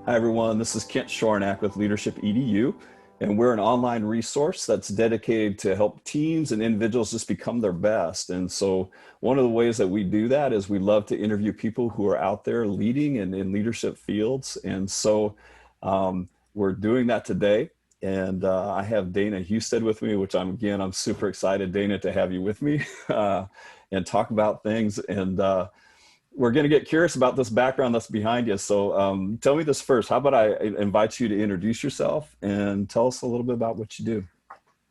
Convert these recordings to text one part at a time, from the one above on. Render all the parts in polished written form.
Hi, everyone. This is Kent Shornack with Leadership EDU, and we're an online resource that's dedicated to help teams and individuals just become their best. And so one of the ways that we do that is we love to interview people who are out there leading and in leadership fields. And so we're doing that today. And I have Dana Hustedt with me, which I'm super excited, Dana, to have you with me and talk about things. And we're going to get curious about this background that's behind you. So tell me this first. How about I invite you to introduce yourself and tell us a little bit about what you do?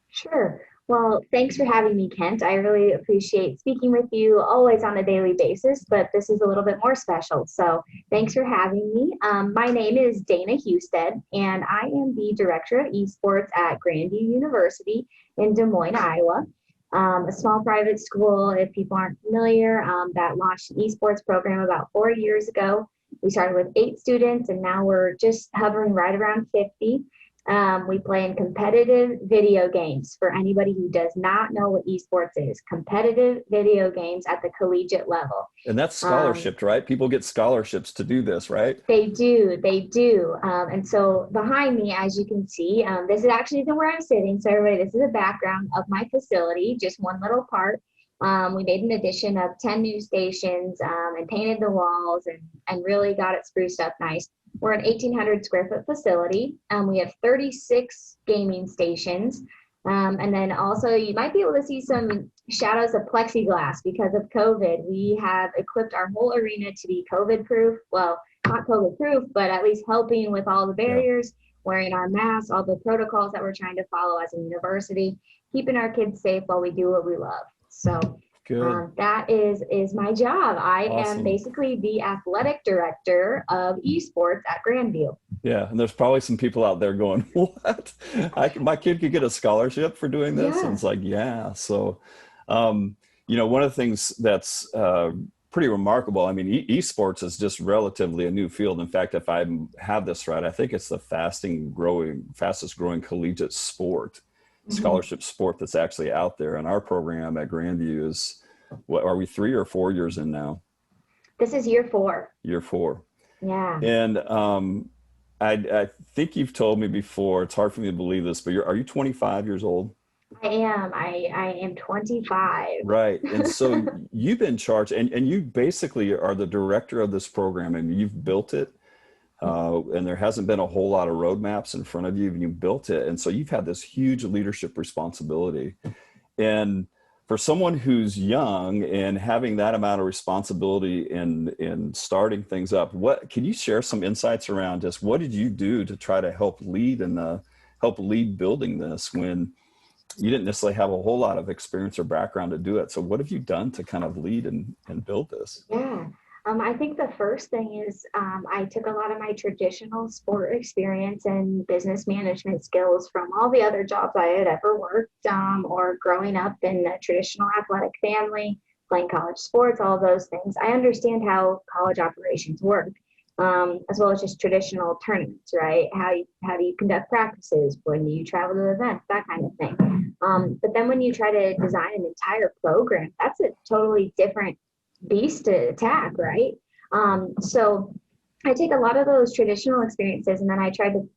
Sure. Well, thanks for having me, Kent. I really appreciate speaking with you always on a daily basis, but this is a little bit more special. So thanks for having me. My name is Dana Hustedt, and I am the Director of Esports at Grandview University in Des Moines, Iowa. A small private school, if people aren't familiar, that launched an esports program about 4 years ago. We started with 8 students, and now we're just hovering right around 50. We play in competitive video games. For anybody who does not know what esports is, competitive video games at the collegiate level. And that's scholarship, right? People get scholarships to do this, right? They do. And so behind me, as you can see, this is actually where I'm sitting. So everybody, this is a background of my facility, just one little part. We made an addition of 10 new stations and painted the walls and really got it spruced up nice. We're an 1,800 square foot facility. We have 36 gaming stations. And then also you might be able to see some shadows of plexiglass because of COVID. We have equipped our whole arena to be COVID proof. Well, not COVID proof, but at least helping with all the Yeah. barriers, wearing our masks, all the protocols that we're trying to follow as a university, keeping our kids safe while we do what we love. So Good. that is my job. I am Awesome. basically the athletic director of esports at Grandview. Yeah. And there's probably some people out there going, what? My kid could get a scholarship for doing this? And Yeah. it's like, yeah. So, one of the things that's pretty remarkable, I mean, esports is just relatively a new field. In fact, if I have this right, I think it's the fastest growing collegiate sport, Mhm. scholarship sport that's actually out there. And our program at Grandview is, what are we, 3 or 4 years in now? This is year 4. Year 4. Yeah, And I think you've told me before, it's hard for me to believe this, but are you 25 years old? I am. I am 25. Right. And so you've been charged, and you basically are the director of this program, and you've built it. And there hasn't been a whole lot of roadmaps in front of you, and you built it. And so you've had this huge leadership responsibility. And for someone who's young and having that amount of responsibility in starting things up, what can you share some insights around just what did you do to try to help lead building this when you didn't necessarily have a whole lot of experience or background to do it? So what have you done to kind of lead and build this? Yeah. I think the first thing is I took a lot of my traditional sport experience and business management skills from all the other jobs I had ever worked or growing up in a traditional athletic family, playing college sports, all those things. I understand how college operations work, as well as just traditional tournaments, right? How do you conduct practices when you travel to events, that kind of thing. But then when you try to design an entire program, that's a totally different beast to attack, right? So I take a lot of those traditional experiences and then I try to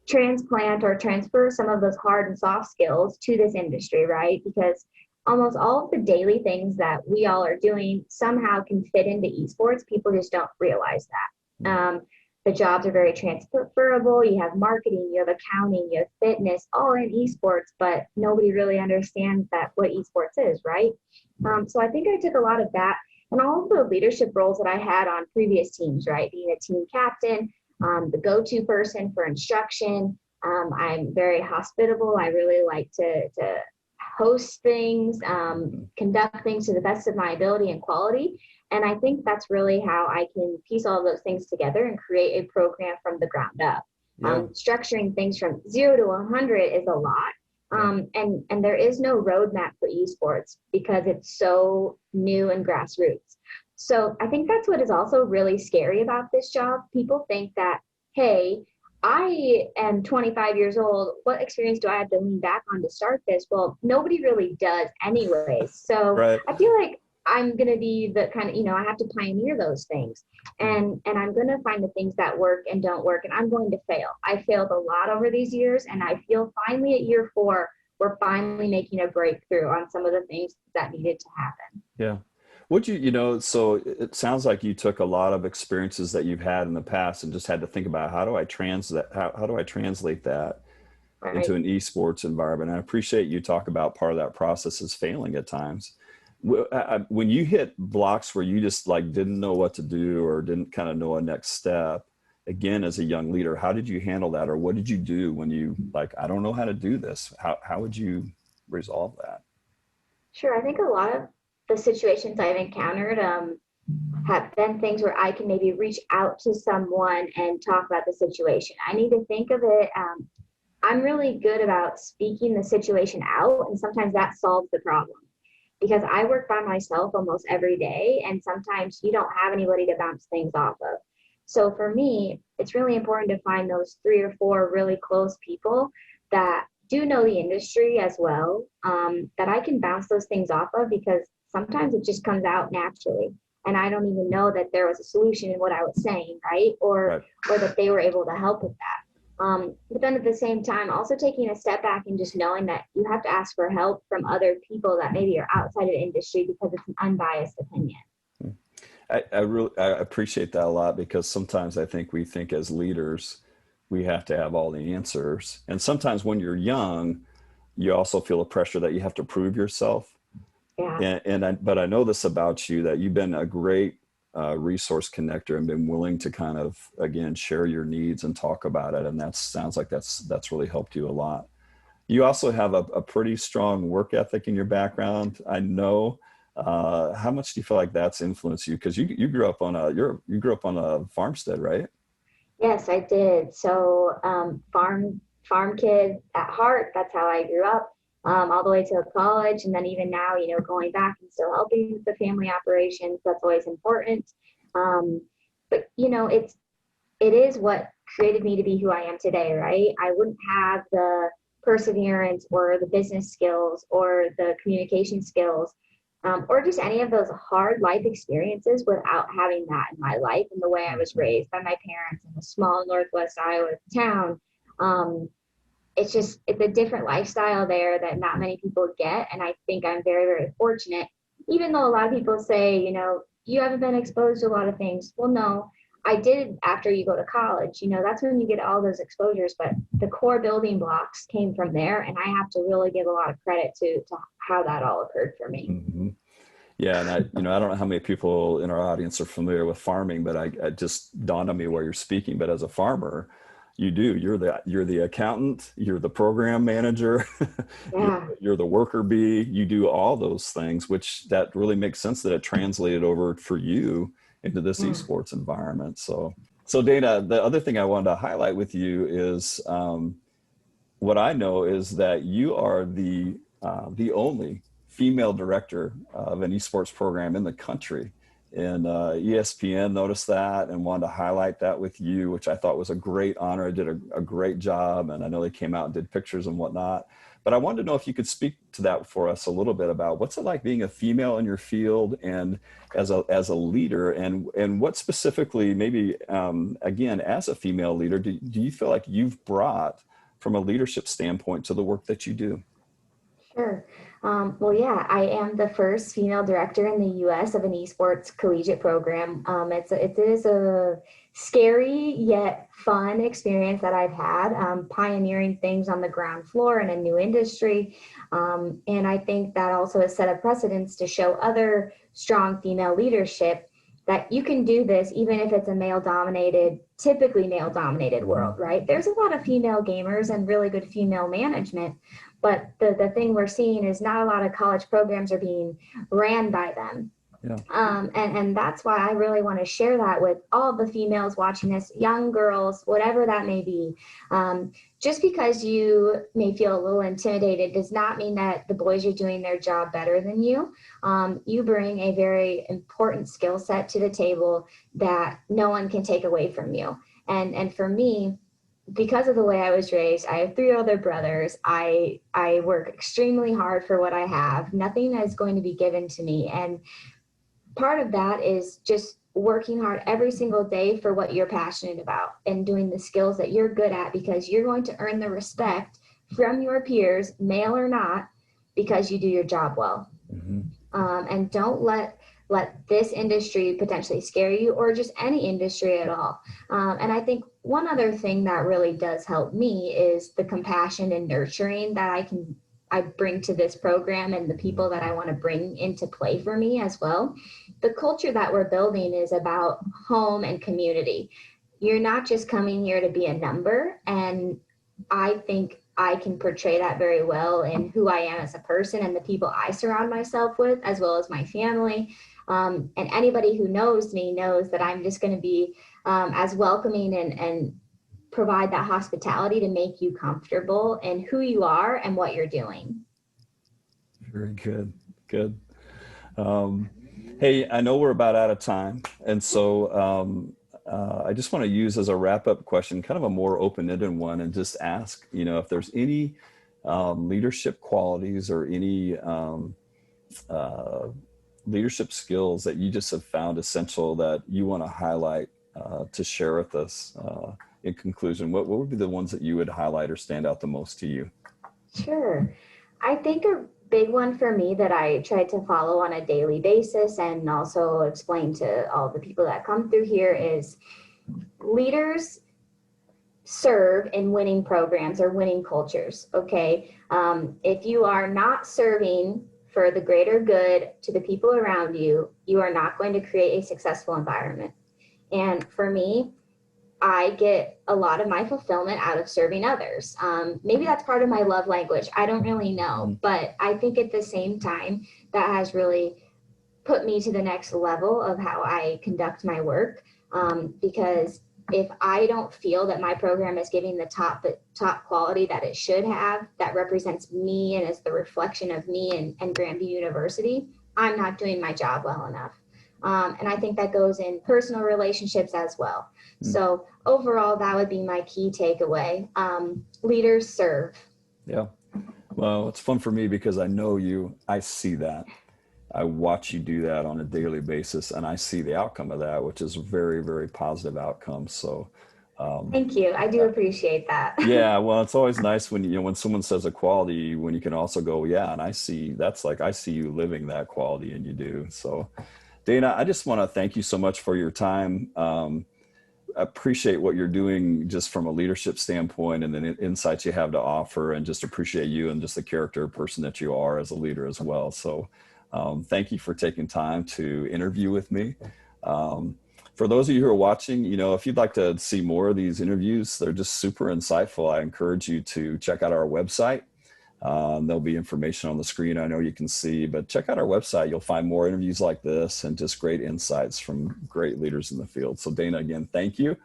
transplant or transfer some of those hard and soft skills to this industry, right? Because almost all of the daily things that we all are doing somehow can fit into esports. People just don't realize that. The jobs are very transferable. You have marketing, you have accounting, you have fitness, all in esports, but nobody really understands that what esports is, right? So I think I took a lot of that and all of the leadership roles that I had on previous teams, right? Being a team captain, the go-to person for instruction. I'm very hospitable. I really like to host things, conduct things to the best of my ability and quality. And I think that's really how I can piece all of those things together and create a program from the ground up. Yeah. Structuring things from 0 to 100 is a lot. Yeah. And there is no roadmap for esports because it's so new and grassroots. So I think that's what is also really scary about this job. People think that, hey, I am 25 years old. What experience do I have to lean back on to start this? Well, nobody really does anyways. So Right. I feel like I'm going to be the kind of, I have to pioneer those things, and I'm going to find the things that work and don't work. And I'm going to fail. I failed a lot over these years. And I feel finally at year 4, we're finally making a breakthrough on some of the things that needed to happen. Yeah. Would you, so it sounds like you took a lot of experiences that you've had in the past and just had to think about how do I translate how do I translate that into Right. an esports environment? And I appreciate you talk about part of that process is failing at times. When you hit blocks where you just like didn't know what to do or didn't kind of know a next step, again, as a young leader, how did you handle that? Or what did you do when you like, I don't know how to do this? How would you resolve that? Sure. I think a lot of the situations I've encountered have been things where I can maybe reach out to someone and talk about the situation. I need to think of it. I'm really good about speaking the situation out, and sometimes that solves the problem because I work by myself almost every day, and sometimes you don't have anybody to bounce things off of. So for me, it's really important to find those 3 or 4 really close people that do know the industry as well, that I can bounce those things off of because sometimes it just comes out naturally. And I don't even know that there was a solution in what I was saying, right? Right. Or that they were able to help with that. But then at the same time, also taking a step back and just knowing that you have to ask for help from other people that maybe are outside of the industry because it's an unbiased opinion. I appreciate that a lot because sometimes I think we think as leaders, we have to have all the answers. And sometimes when you're young, you also feel a pressure that you have to prove yourself. Yeah. But I know this about you that you've been a great resource connector and been willing to kind of again share your needs and talk about it. And that sounds like that's really helped you a lot. You also have a pretty strong work ethic in your background. I know. How much do you feel like that's influenced you? Because you grew up on you grew up on a farmstead, right? Yes, I did. So farm kid at heart. That's how I grew up, all the way to college, and then even now, going back and still helping with the family operations. That's always important. But it is what created me to be who I am today, right? I wouldn't have the perseverance or the business skills or the communication skills, or just any of those hard life experiences without having that in my life and the way I was raised by my parents in a small Northwest Iowa town. Um, it's a different lifestyle there that not many people get, and I think I'm very, very fortunate. Even though a lot of people say, you haven't been exposed to a lot of things. Well, no, I did after you go to college. That's when you get all those exposures, but the core building blocks came from there, and I have to really give a lot of credit to how that all occurred for me. Hmm. Yeah, and I don't know how many people in our audience are familiar with farming, but I just dawned on me while you're speaking. But as a farmer, you're the accountant, you're the program manager, you're Yeah. you're the worker bee. You do all those things, which that really makes sense that it translated over for you into this Yeah. esports environment. So Dana, the other thing I wanted to highlight with you is what I know is that you are the only female director of an esports program in the country. And ESPN noticed that and wanted to highlight that with you, which I thought was a great honor. I did a great job, and I know they came out and did pictures and whatnot. But I wanted to know if you could speak to that for us a little bit about what's it like being a female in your field and as a leader, and what specifically, maybe again as a female leader, do you feel like you've brought from a leadership standpoint to the work that you do? Sure. Well, yeah, I am the first female director in the U.S. of an esports collegiate program. It is a scary yet fun experience that I've had, pioneering things on the ground floor in a new industry. And I think that also has set a precedence to show other strong female leadership that you can do this even if it's a typically male dominated world, right? There's a lot of female gamers and really good female management, but the thing we're seeing is not a lot of college programs are being ran by them. Yeah. And that's why I really want to share that with all the females watching this, young girls, whatever that may be. Just because you may feel a little intimidated does not mean that the boys are doing their job better than you. You bring a very important skill set to the table that no one can take away from you. And for me, because of the way I was raised, I have three other brothers. I work extremely hard for what I have. Nothing is going to be given to me. And part of that is just working hard every single day for what you're passionate about and doing the skills that you're good at, because you're going to earn the respect from your peers, male or not, because you do your job well. Mm-hmm. And don't let this industry potentially scare you, or just any industry at all. And I think one other thing that really does help me is the compassion and nurturing that I bring to this program, and the people that I want to bring into play for me as well. The culture that we're building is about home and community. You're not just coming here to be a number. And I think I can portray that very well in who I am as a person and the people I surround myself with, as well as my family. And anybody who knows me knows that I'm just going to be as welcoming and provide that hospitality to make you comfortable in who you are and what you're doing. Very good. Good. Um, Hey, I know we're about out of time. And so I just want to use as a wrap up question, kind of a more open-ended one, and just ask, if there's any leadership qualities or any uh, leadership skills that you just have found essential that you want to highlight to share with us in conclusion. What would be the ones that you would highlight or stand out the most to you? Sure. I think a big one for me that I try to follow on a daily basis and also explain to all the people that come through here is leaders serve in winning programs or winning cultures. Okay. If you are not serving for the greater good to the people around you, you are not going to create a successful environment. And for me, I get a lot of my fulfillment out of serving others. Maybe that's part of my love language. I don't really know, but I think at the same time, that has really put me to the next level of how I conduct my work. Because if I don't feel that my program is giving the top quality that it should have, that represents me and is the reflection of me and Grandview University, I'm not doing my job well enough. And I think that goes in personal relationships as well. So overall, that would be my key takeaway. Leaders serve. Yeah. Well, it's fun for me because I know you, I see that. I watch you do that on a daily basis, and I see the outcome of that, which is a very, very positive outcome. So, Thank you. I do appreciate that. yeah, well, it's always nice when when someone says a quality, when you can also go, yeah, and I see that's like I see you living that quality, and you do. So, Dana, I just want to thank you so much for your time. Appreciate what you're doing just from a leadership standpoint, and the insights you have to offer, and just appreciate you and just the character person that you are as a leader as well. So thank you for taking time to interview with me. For those of you who are watching, if you'd like to see more of these interviews, they're just super insightful. I encourage you to check out our website. There'll be information on the screen I know you can see, but check out our website. You'll find more interviews like this and just great insights from great leaders in the field. So Dana, again, thank you.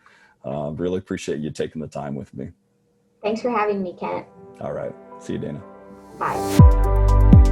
Really appreciate you taking the time with me. Thanks for having me, Kent. All right. See you, Dana. Bye.